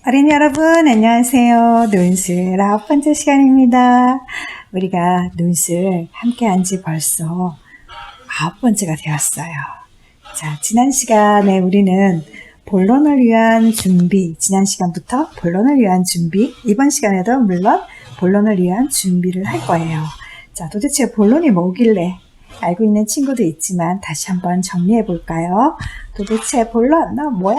어린이 여러분, 안녕하세요. 논술 9번째 시간입니다. 우리가 논술 함께 한 지 벌써 9번째가 되었어요. 자, 지난 시간에 우리는 본론을 위한 준비, 지난 시간부터 본론을 위한 준비, 이번 시간에도 물론 본론을 위한 준비를 할 거예요. 자, 도대체 본론이 뭐길래 알고 있는 친구도 있지만 다시 한번 정리해 볼까요? 도대체 본론, 너 뭐야?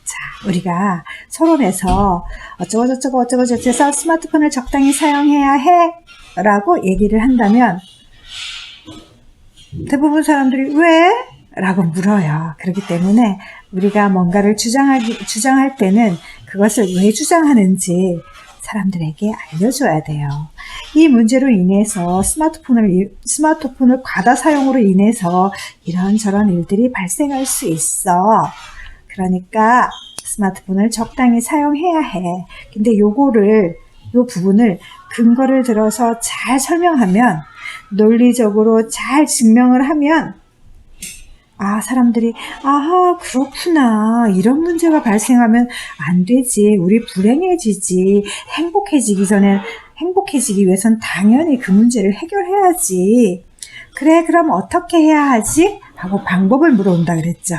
자, 우리가 서론에서 어쩌고저쩌고 해서 스마트폰을 적당히 사용해야 해 라고 얘기를 한다면 대부분 사람들이 왜? 라고 물어요. 그렇기 때문에 우리가 뭔가를 주장할 때는 그것을 왜 주장하는지 사람들에게 알려줘야 돼요. 이 문제로 인해서 스마트폰을 과다 사용으로 인해서 이런저런 일들이 발생할 수 있어. 그러니까 스마트폰을 적당히 사용해야 해. 근데 요 부분을 근거를 들어서 잘 설명하면, 논리적으로 잘 증명을 하면, 사람들이, 그렇구나. 이런 문제가 발생하면 안 되지. 우리 불행해지지. 행복해지기 위해선 당연히 그 문제를 해결해야지. 그래, 그럼 어떻게 해야 하지? 하고 방법을 물어온다 그랬죠.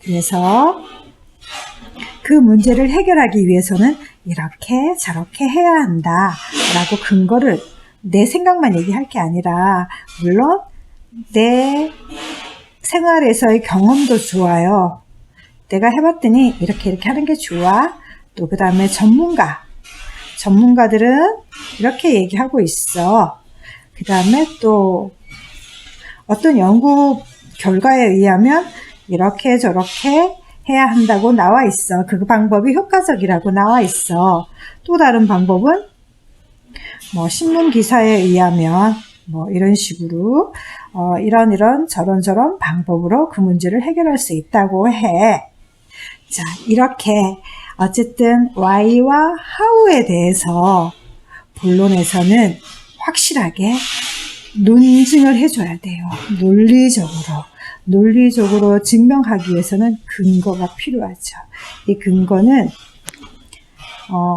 그래서 그 문제를 해결하기 위해서는 이렇게 저렇게 해야 한다 라고 근거를, 내 생각만 얘기할 게 아니라 물론 내 생활에서의 경험도 좋아요. 내가 해봤더니 이렇게 하는 게 좋아. 또 그 다음에 전문가들은 이렇게 얘기하고 있어. 그 다음에 또 어떤 연구 결과에 의하면 이렇게 저렇게 해야 한다고 나와 있어. 그 방법이 효과적이라고 나와 있어. 또 다른 방법은 신문 기사에 의하면 이런 식으로 이런 저런 방법으로 그 문제를 해결할 수 있다고 해. 자, 이렇게 어쨌든 why와 how에 대해서 본론에서는 확실하게 논증을 해줘야 돼요. 논리적으로 증명하기 위해서는 근거가 필요하죠. 이 근거는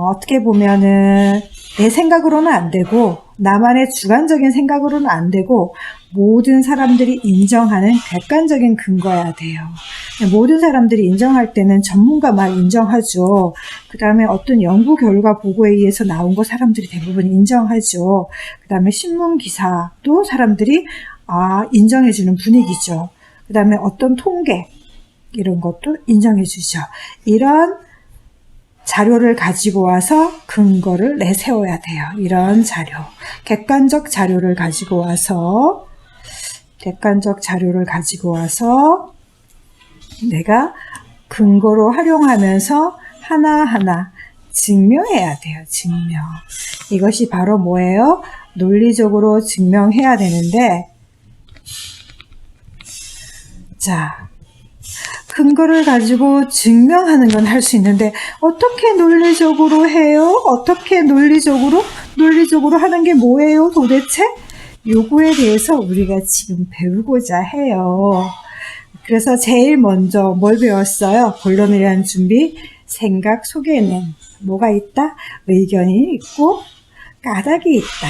어떻게 보면은 내 생각으로는 안 되고, 나만의 주관적인 생각으로는 안 되고, 모든 사람들이 인정하는 객관적인 근거여야 돼요. 모든 사람들이 인정할 때는 전문가 말 인정하죠. 그 다음에 어떤 연구 결과 보고에 의해서 나온 거 사람들이 대부분 인정하죠. 그 다음에 신문 기사도 사람들이 인정해주는 분위기죠. 그 다음에 어떤 통계, 이런 것도 인정해주죠. 이런 자료를 가지고 와서 근거를 내세워야 돼요. 이런 객관적 자료를 가지고 와서 내가 근거로 활용하면서 하나하나 증명해야 돼요. 증명. 이것이 바로 뭐예요? 논리적으로 증명해야 되는데, 자, 근거를 가지고 증명하는 건 할 수 있는데 어떻게 논리적으로 해요? 어떻게 논리적으로 하는 게 뭐예요 도대체? 요거에 대해서 우리가 지금 배우고자 해요. 그래서 제일 먼저 뭘 배웠어요? 본론을 위한 준비. 생각 속에는 뭐가 있다? 의견이 있고 까닭이 있다.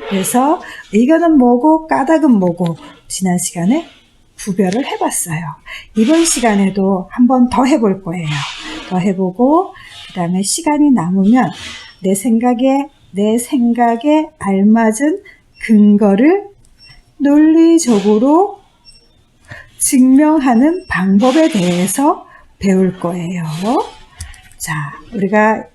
그래서 의견은 뭐고 까닭은 뭐고 지난 시간에 구별을 해봤어요. 이번 시간에도 한 번 더 해볼 거예요. 더 해보고 그 다음에 시간이 남으면 내 생각에 알맞은 근거를 논리적으로 증명하는 방법에 대해서 배울 거예요. 자, 우리가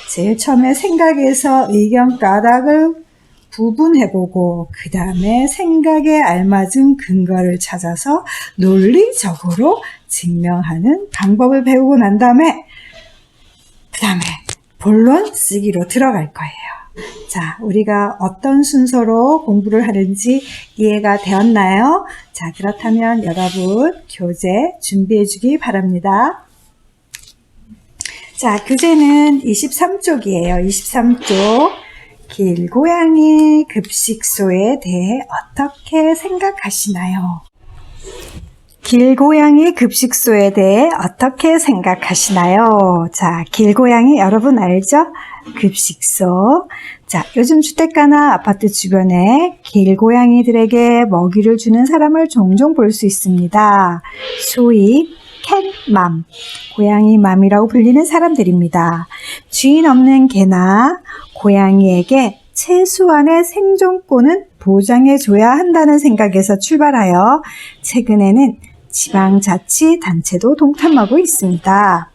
제일 처음에 생각에서 의견 까닭을 구분해보고 그 다음에 생각에 알맞은 근거를 찾아서 논리적으로 증명하는 방법을 배우고 난 다음에 그 다음에 본론 쓰기로 들어갈 거예요. 자, 우리가 어떤 순서로 공부를 하는지 이해가 되었나요? 자, 그렇다면 여러분 교재 준비해 주기 바랍니다. 자, 교재는 23쪽이에요. 23쪽. 길고양이 급식소에 대해 어떻게 생각하시나요? 길고양이 급식소에 대해 어떻게 생각하시나요? 자, 길고양이 여러분 알죠? 급식소. 자, 요즘 주택가나 아파트 주변에 길고양이들에게 먹이를 주는 사람을 종종 볼 수 있습니다. 소위 캣맘, 고양이맘이라고 불리는 사람들입니다. 주인 없는 개나 고양이에게 최소한의 생존권은 보장해줘야 한다는 생각에서 출발하여 최근에는 지방자치단체도 동참하고 있습니다.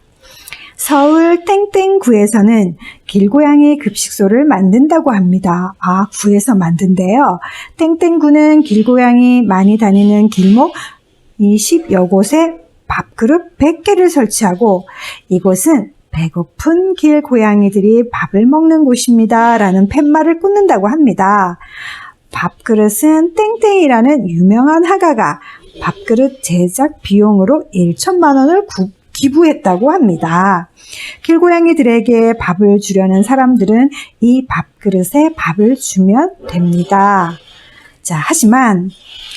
서울 땡땡구에서는 길고양이 급식소를 만든다고 합니다. 아, 구에서 만든대요. 땡땡구는 길고양이 많이 다니는 길목 20여 곳에 밥그릇 100개를 설치하고 이곳은 배고픈 길고양이들이 밥을 먹는 곳입니다. 라는 팻말을 꽂는다고 합니다. 밥그릇은 땡땡이라는 유명한 화가가 밥그릇 제작 비용으로 1천만 원을 기부했다고 합니다. 길고양이들에게 밥을 주려는 사람들은 이 밥그릇에 밥을 주면 됩니다. 자, 하지만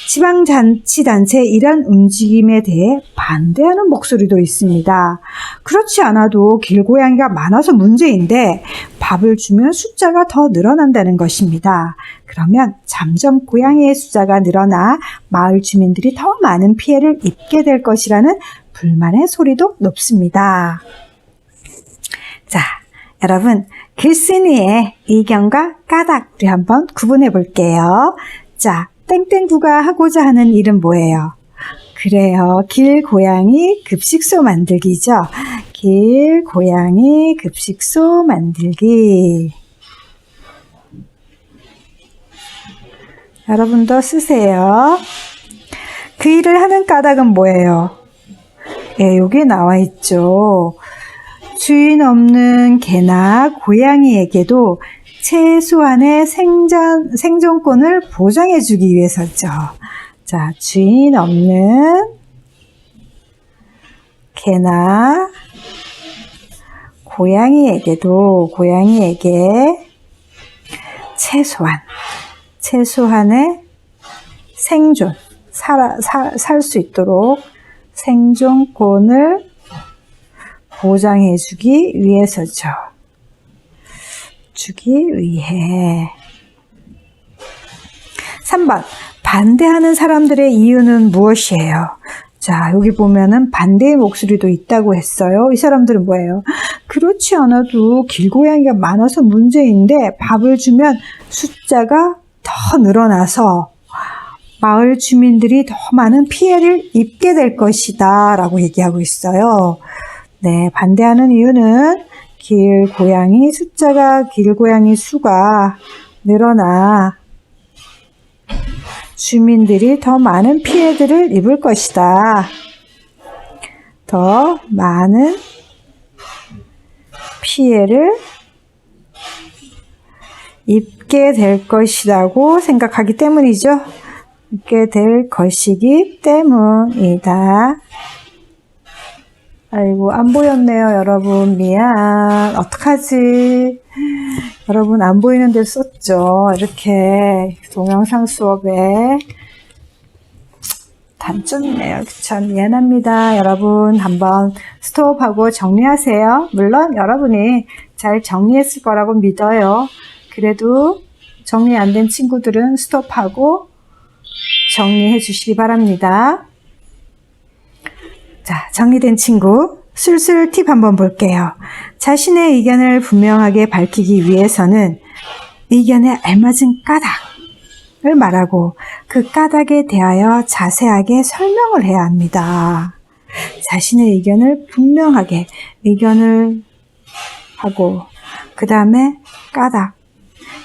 지방자치단체의 이런 움직임에 대해 반대하는 목소리도 있습니다. 그렇지 않아도 길고양이가 많아서 문제인데 밥을 주면 숫자가 더 늘어난다는 것입니다. 그러면 점점 고양이의 숫자가 늘어나 마을 주민들이 더 많은 피해를 입게 될 것이라는 불만의 소리도 높습니다. 자, 여러분 글쓴이의 의견과 까닭을 한번 구분해 볼게요. 자, 땡땡구가 하고자 하는 일은 뭐예요? 그래요. 길고양이 급식소 만들기죠. 길고양이 급식소 만들기. 여러분도 쓰세요. 그 일을 하는 까닭은 뭐예요? 예, 여기 나와 있죠. 주인 없는 개나 고양이에게도 최소한의 생존권을 보장해주기 위해서죠. 자, 주인 없는 개나 고양이에게 최소한의 생존, 살 수 있도록 생존권을 보장해주기 위해서죠. 주기 위해. 3번. 반대하는 사람들의 이유는 무엇이에요? 자, 여기 보면은 반대의 목소리도 있다고 했어요. 이 사람들은 뭐예요? 그렇지 않아도 길고양이가 많아서 문제인데 밥을 주면 숫자가 더 늘어나서 마을 주민들이 더 많은 피해를 입게 될 것이다 라고 얘기하고 있어요. 네, 반대하는 이유는 길고양이 수가 늘어나 주민들이 더 많은 피해들을 입을 것이다. 더 많은 피해를 입게 될 것이라고 생각하기 때문이죠. 입게 될 것이기 때문이다. 아이고, 안 보였네요, 여러분. 미안. 어떡하지? 여러분, 안 보이는 데 썼죠. 이렇게 동영상 수업에 단점이네요. 참 미안합니다. 여러분, 한번 스톱하고 정리하세요. 물론 여러분이 잘 정리했을 거라고 믿어요. 그래도 정리 안 된 친구들은 스톱하고 정리해 주시기 바랍니다. 자, 정리된 친구, 술술 팁 한번 볼게요. 자신의 의견을 분명하게 밝히기 위해서는 의견에 알맞은 까닭을 말하고 그 까닭에 대하여 자세하게 설명을 해야 합니다. 자신의 의견을 분명하게 의견을 하고 그 다음에 까닭.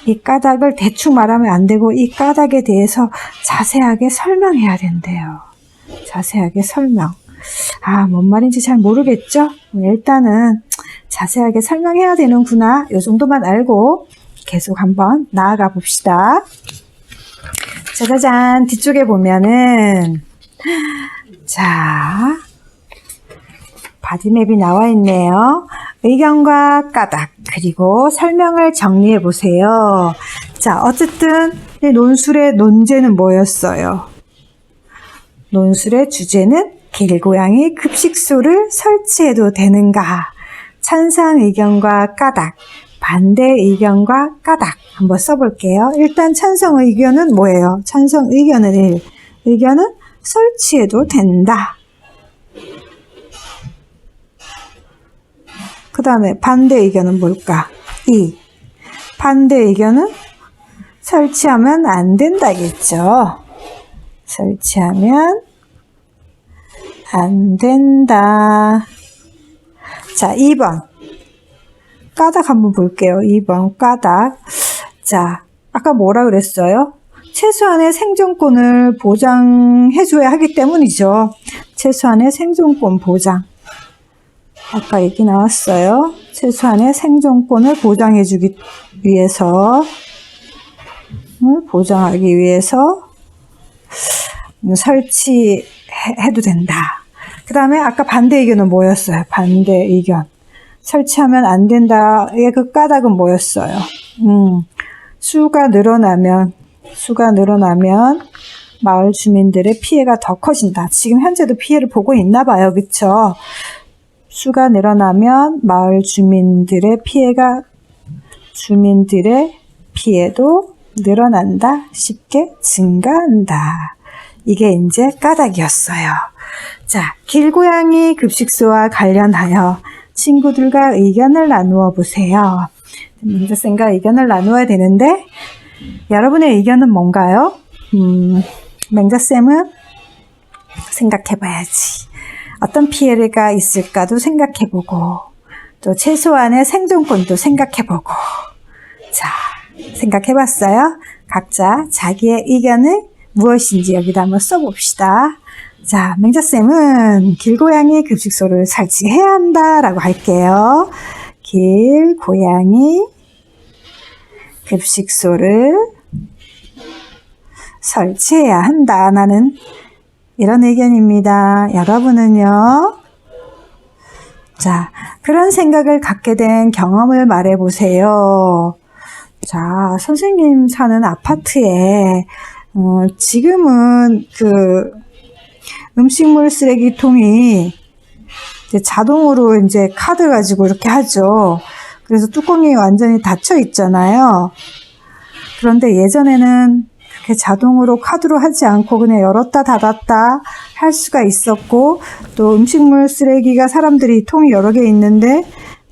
이 까닭을 대충 말하면 안 되고 이 까닭에 대해서 자세하게 설명해야 된대요. 자세하게 설명. 아, 뭔 말인지 잘 모르겠죠? 일단은 자세하게 설명해야 되는구나. 이 정도만 알고 계속 한번 나아가 봅시다. 짜자잔, 뒤쪽에 보면은 자, 바디맵이 나와 있네요. 의견과 까닭 그리고 설명을 정리해 보세요. 자, 어쨌든 이 논술의 논제는 뭐였어요? 논술의 주제는 길고양이 급식소를 설치해도 되는가? 찬성 의견과 까닭, 반대 의견과 까닭 한번 써볼게요. 일단 찬성 의견은 뭐예요? 찬성 의견은 1. 의견은 설치해도 된다. 그 다음에 반대 의견은 뭘까? 2. 반대 의견은 설치하면 안 된다겠죠. 설치하면 안 된다. 자, 2번. 까닭 한번 볼게요. 2번 까닭. 자, 아까 뭐라 그랬어요? 최소한의 생존권을 보장해줘야 하기 때문이죠. 최소한의 생존권 보장. 아까 얘기 나왔어요. 최소한의 생존권을 보장해주기 위해서, 보장하기 위해서 설치해도 된다. 그 다음에 아까 반대 의견은 뭐였어요? 반대 의견. 설치하면 안 된다의 그 까닭은 뭐였어요? 수가 늘어나면 마을 주민들의 피해가 더 커진다. 지금 현재도 피해를 보고 있나 봐요. 그쵸? 수가 늘어나면 마을 주민들의 피해도 늘어난다. 쉽게 증가한다. 이게 이제 까닭이었어요. 자, 길고양이 급식소와 관련하여 친구들과 의견을 나누어 보세요. 맹자쌤과 의견을 나누어야 되는데 여러분의 의견은 뭔가요? 맹자쌤은 생각해봐야지. 어떤 피해가 있을까도 생각해보고 또 최소한의 생존권도 생각해보고 자, 생각해봤어요? 각자 자기의 의견을 무엇인지 여기다 한번 써봅시다. 자, 맹자쌤은 길고양이 급식소를 설치해야 한다라고 할게요. 길고양이 급식소를 설치해야 한다. 나는 이런 의견입니다. 여러분은요? 자, 그런 생각을 갖게 된 경험을 말해보세요. 자, 선생님 사는 아파트에 지금은 음식물 쓰레기통이 이제 자동으로 이제 카드 가지고 이렇게 하죠. 그래서 뚜껑이 완전히 닫혀 있잖아요. 그런데 예전에는 그렇게 자동으로 카드로 하지 않고 그냥 열었다 닫았다 할 수가 있었고 또 음식물 쓰레기가 사람들이 통이 여러 개 있는데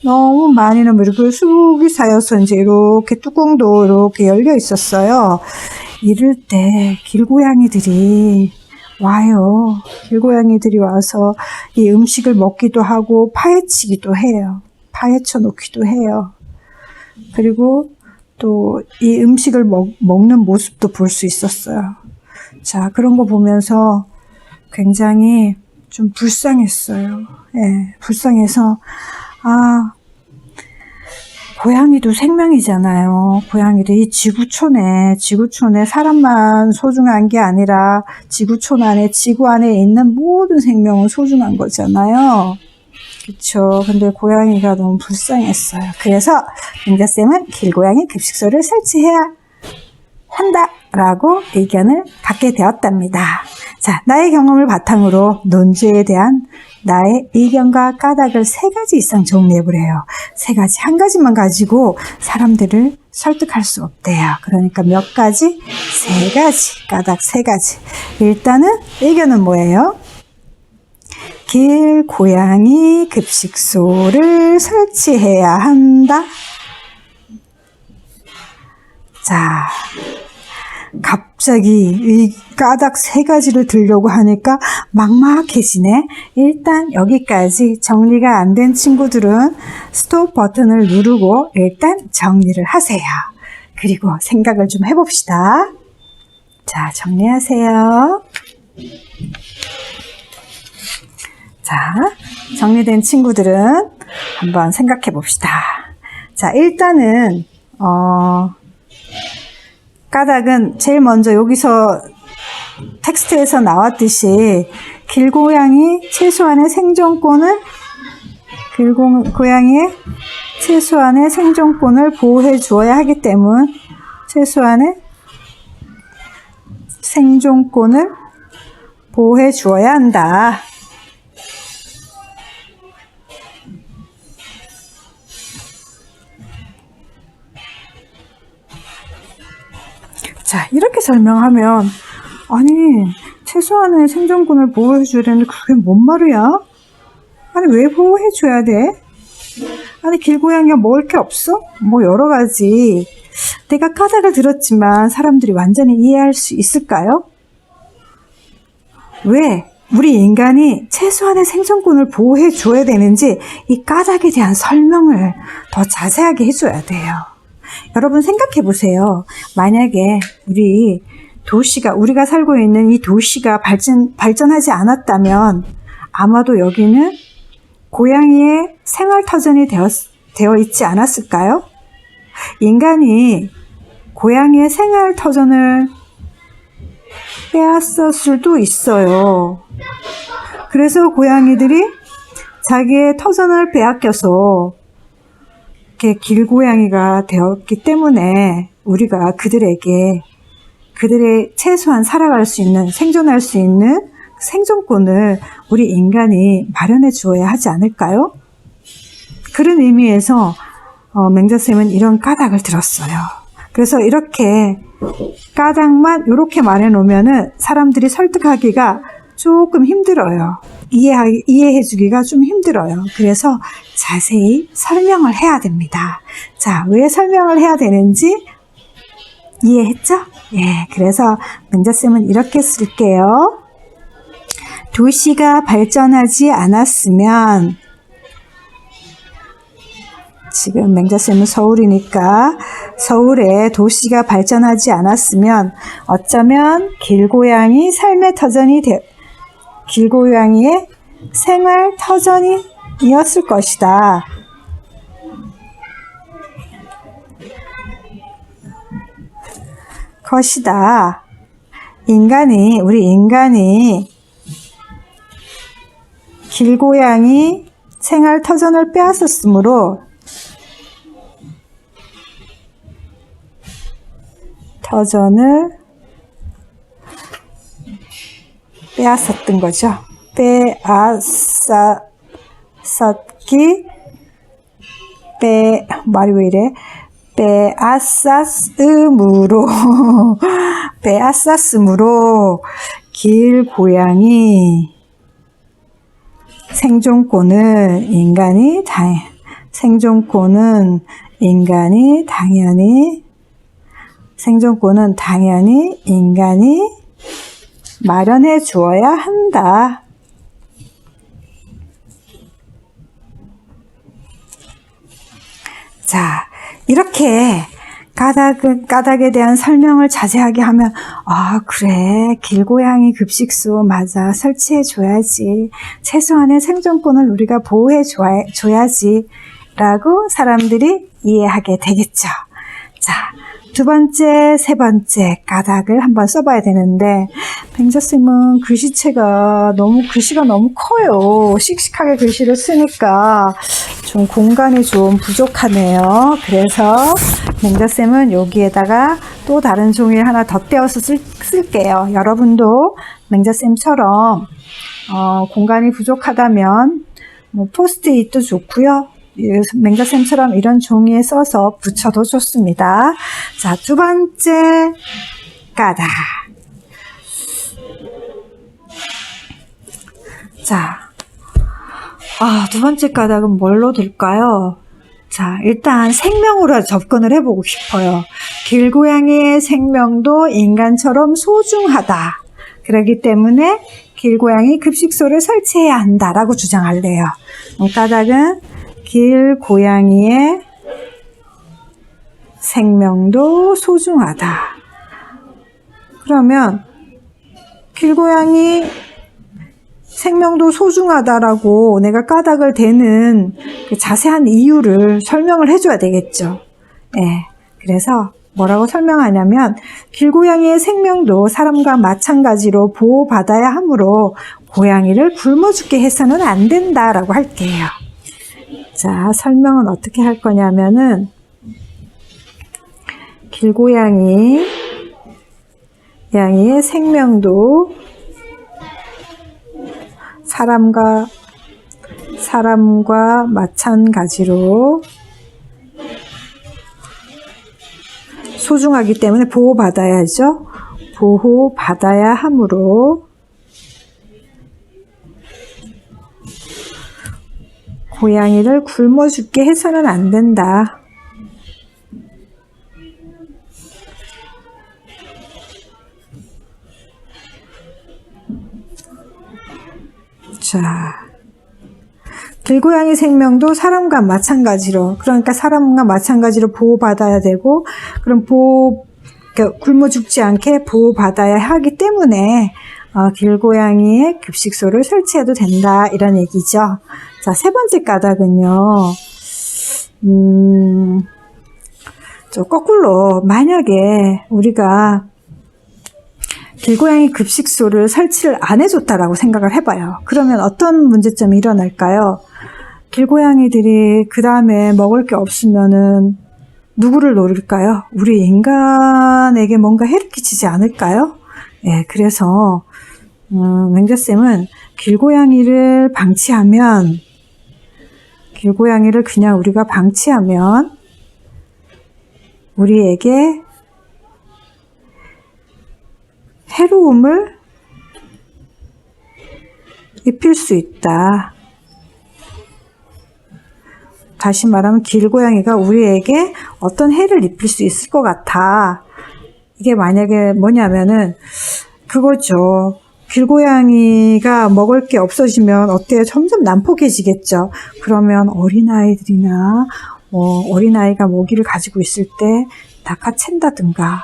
너무 많이 넣으면 이렇게 수북이 쌓여서 이제 이렇게 뚜껑도 이렇게 열려 있었어요. 이럴 때 길고양이들이 와요. 길고양이들이 와서 이 음식을 먹기도 하고 파헤치기도 해요. 파헤쳐 놓기도 해요. 그리고 또 이 음식을 먹는 모습도 볼 수 있었어요. 자, 그런 거 보면서 굉장히 좀 불쌍했어요. 예, 불쌍해서 고양이도 생명이잖아요. 고양이도 이 지구촌에 사람만 소중한 게 아니라 지구 안에 있는 모든 생명은 소중한 거잖아요. 그쵸. 근데 고양이가 너무 불쌍했어요. 그래서 맹자쌤은 길고양이 급식소를 설치해야 한다라고 의견을 갖게 되었답니다. 자, 나의 경험을 바탕으로 논주에 대한 나의 의견과 까닭을 3가지 이상 정리해보래요. 3가지. 한 가지만 가지고 사람들을 설득할 수 없대요. 그러니까 몇 가지? 3가지. 까닭 3가지. 일단은 의견은 뭐예요? 길고양이 급식소를 설치해야 한다. 자, 갑자기 까닭 3가지를 들려고 하니까 막막해지네. 일단 여기까지 정리가 안 된 친구들은 스톱 버튼을 누르고 일단 정리를 하세요. 그리고 생각을 좀 해봅시다. 자, 정리하세요. 자, 정리된 친구들은 한번 생각해 봅시다. 자, 일단은 까닭은 제일 먼저 여기서 텍스트에서 나왔듯이 길고양이의 최소한의 생존권을 보호해 주어야 하기 때문에 최소한의 생존권을 보호해 주어야 한다. 자, 이렇게 설명하면 아니 최소한의 생존권을 보호해 줘야 되는데 그게 뭔 말이야? 아니 왜 보호해 줘야 돼? 아니 길고양이가 먹을 게 없어? 뭐 여러 가지 내가 까닭을 들었지만 사람들이 완전히 이해할 수 있을까요? 왜 우리 인간이 최소한의 생존권을 보호해 줘야 되는지 이 까닭에 대한 설명을 더 자세하게 해줘야 돼요. 여러분 생각해 보세요. 만약에 우리가 살고 있는 이 도시가 발전하지 않았다면 아마도 여기는 고양이의 생활터전이 되어 있지 않았을까요? 인간이 고양이의 생활터전을 빼앗을 수도 있어요. 그래서 고양이들이 자기의 터전을 빼앗겨서 이렇게 길고양이가 되었기 때문에 우리가 그들의 최소한 살아갈 수 있는, 생존할 수 있는 생존권을 우리 인간이 마련해 주어야 하지 않을까요? 그런 의미에서 맹자쌤은 이런 까닭을 들었어요. 그래서 이렇게 까닭만 이렇게 말해 놓으면은 사람들이 설득하기가 조금 힘들어요. 이해해 주기가 좀 힘들어요. 그래서 자세히 설명을 해야 됩니다. 자, 왜 설명을 해야 되는지 이해했죠? 예, 그래서 맹자쌤은 이렇게 쓸게요. 도시가 발전하지 않았으면, 지금 맹자쌤은 서울이니까 서울에 도시가 발전하지 않았으면 어쩌면 길고양이의 생활 터전이었을 것이다. 우리 인간이 길고양이 생활 터전을 빼앗았으므로 터전을 빼앗았던 거죠. 말이 왜 이래? 빼앗았으므로 길고양이 생존권은 인간이 당연히 인간이 마련해 주어야 한다. 자, 이렇게 까닭에 대한 설명을 자세하게 하면, 아, 그래. 길고양이 급식소 맞아. 설치해 줘야지. 최소한의 생존권을 우리가 보호해 줘야지. 라고 사람들이 이해하게 되겠죠. 자, 두 번째, 세 번째 까닭을 한번 써봐야 되는데, 맹자쌤은 글씨가 너무 커요. 씩씩하게 글씨를 쓰니까 좀 공간이 좀 부족하네요. 그래서 맹자쌤은 여기에다가 또 다른 종이 하나 덧대어서 쓸게요. 여러분도 맹자쌤처럼 공간이 부족하다면 포스트잇도 좋고요. 맹자쌤처럼 이런 종이에 써서 붙여도 좋습니다. 자, 두 번째 까닭. 자, 두 번째 까닭은 뭘로 들까요? 자, 일단 생명으로 접근을 해보고 싶어요. 길고양이의 생명도 인간처럼 소중하다. 그렇기 때문에 길고양이 급식소를 설치해야 한다라고 주장할래요. 까닭은 길고양이의 생명도 소중하다. 그러면 길고양이 생명도 소중하다라고 내가 까닭을 대는 그 자세한 이유를 설명을 해줘야 되겠죠. 네, 그래서 뭐라고 설명하냐면 길고양이의 생명도 사람과 마찬가지로 보호받아야 하므로 고양이를 굶어 죽게 해서는 안 된다라고 할게요. 자, 설명은 어떻게 할 거냐면은 길고양이의 생명도 사람과 마찬가지로 소중하기 때문에 보호받아야죠. 보호받아야 하므로 고양이를 굶어 죽게 해서는 안 된다. 자, 길고양이 생명도 사람과 마찬가지로, 그러니까 사람과 마찬가지로 보호받아야 되고, 그럼 굶어 죽지 않게 보호받아야 하기 때문에 길고양이의 급식소를 설치해도 된다, 이런 얘기죠. 자, 세 번째 까닭은요, 저 거꾸로 만약에 우리가 길고양이 급식소를 설치를 안 해줬다라고 생각을 해봐요. 그러면 어떤 문제점이 일어날까요? 길고양이들이 그 다음에 먹을 게 없으면은 누구를 노릴까요? 우리 인간에게 뭔가 해를 끼치지 않을까요? 예, 그래서 맹자쌤은 길고양이를 그냥 우리가 방치하면 우리에게 해로움을 입힐 수 있다. 다시 말하면 길고양이가 우리에게 어떤 해를 입힐 수 있을 것 같아. 이게 만약에 뭐냐면은 그거죠. 길고양이가 먹을 게 없어지면 어때요? 점점 난폭해지겠죠. 그러면 어린아이들이나 어린아이가 모기를 가지고 있을 때 낚아챈다든가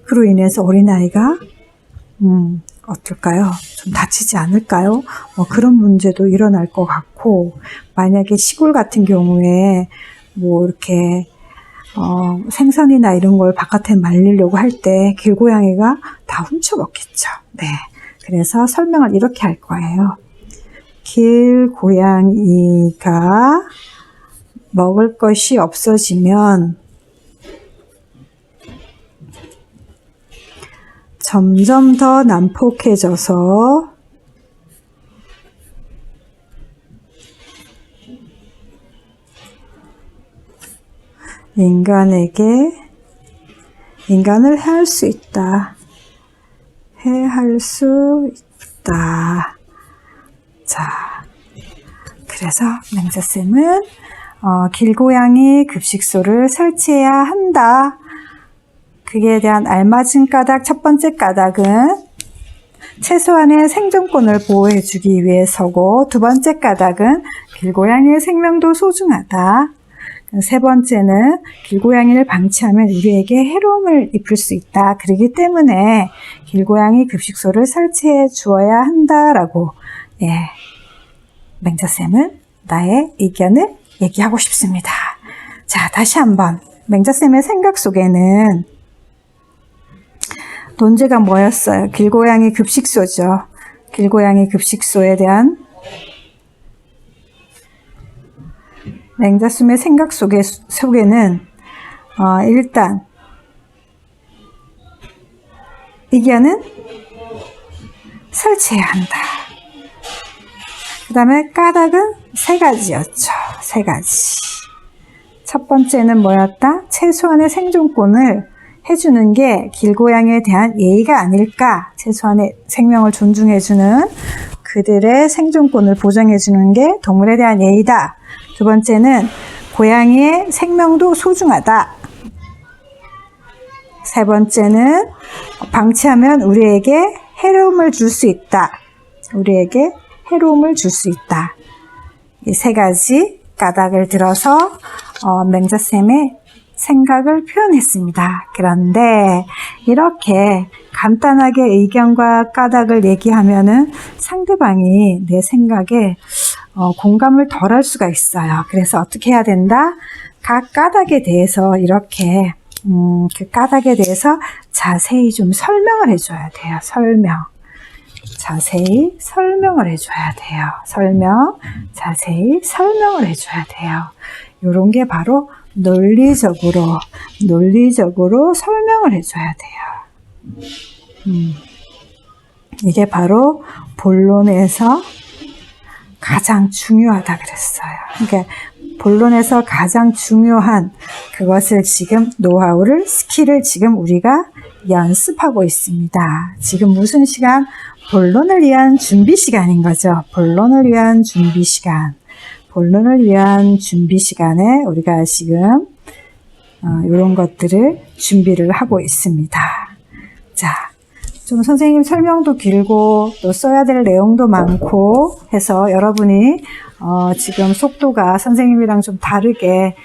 그로 인해서 어린아이가 어떨까요? 좀 다치지 않을까요? 그런 문제도 일어날 것 같고, 만약에 시골 같은 경우에 이렇게 생선이나 이런 걸 바깥에 말리려고 할 때 길고양이가 다 훔쳐먹겠죠. 네, 그래서 설명을 이렇게 할 거예요. 길고양이가 먹을 것이 없어지면 점점 더 난폭해져서 인간을 해할 수 있다. 자, 그래서 맹자쌤은 길고양이 급식소를 설치해야 한다. 그에 대한 알맞은 까닭, 첫 번째 까닭은 최소한의 생존권을 보호해주기 위해서고, 두 번째 까닭은 길고양이의 생명도 소중하다. 세 번째는 길고양이를 방치하면 우리에게 해로움을 입힐 수 있다. 그렇기 때문에 길고양이 급식소를 설치해 주어야 한다라고 맹자쌤은 나의 의견을 얘기하고 싶습니다. 자, 다시 한번 맹자쌤의 생각 속에는 논제가 뭐였어요? 길고양이 급식소죠. 길고양이 급식소에 대한 맹자쌤의 생각 속에는 일단 의견은 설치해야 한다. 그 다음에 까닭은 세 가지였죠. 세 가지. 첫 번째는 뭐였다? 최소한의 생존권을 해주는 게 길고양이에 대한 예의가 아닐까. 최소한의 생명을 존중해주는, 그들의 생존권을 보장해주는 게 동물에 대한 예의다. 두 번째는 고양이의 생명도 소중하다. 세 번째는 방치하면 우리에게 해로움을 줄 수 있다. 이 세 가지 까닭을 들어서 맹자쌤의 생각을 표현했습니다. 그런데 이렇게 간단하게 의견과 까닭을 얘기하면은 상대방이 내 생각에 공감을 덜 할 수가 있어요. 그래서 어떻게 해야 된다? 각 까닭에 대해서 이렇게 그 까닭에 대해서 자세히 좀 설명을 해줘야 돼요. 자세히 설명을 해줘야 돼요. 자세히 설명을 해줘야 돼요. 요런 게 바로 논리적으로 설명을 해줘야 돼요. 이게 바로 본론에서 가장 중요하다 그랬어요. 그러니까 본론에서 가장 중요한 그것을 지금 노하우를, 스킬을 지금 우리가 연습하고 있습니다. 지금 무슨 시간? 본론을 위한 준비 시간인 거죠. 본론을 위한 준비 시간. 본론을 위한 준비 시간에 우리가 지금 이런 것들을 준비를 하고 있습니다. 자, 좀 선생님 설명도 길고 또 써야 될 내용도 많고 해서 여러분이 지금 속도가 선생님이랑 좀 다르게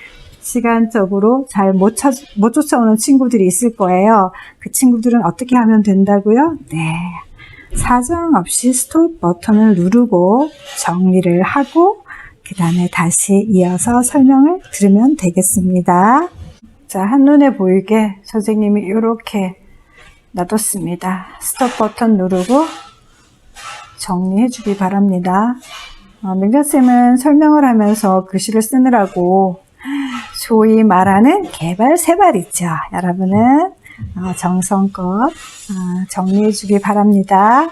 시간적으로 잘 못 쫓아오는 친구들이 있을 거예요. 그 친구들은 어떻게 하면 된다고요? 네. 사정없이 스톱 버튼을 누르고 정리를 하고 그 다음에 다시 이어서 설명을 들으면 되겠습니다. 자, 한눈에 보이게 선생님이 이렇게 놔뒀습니다. 스톱 버튼 누르고 정리해 주기 바랍니다. 명자쌤은 설명을 하면서 글씨를 쓰느라고 소위 말하는 개발세발 있죠. 여러분은 정성껏 정리해 주기 바랍니다.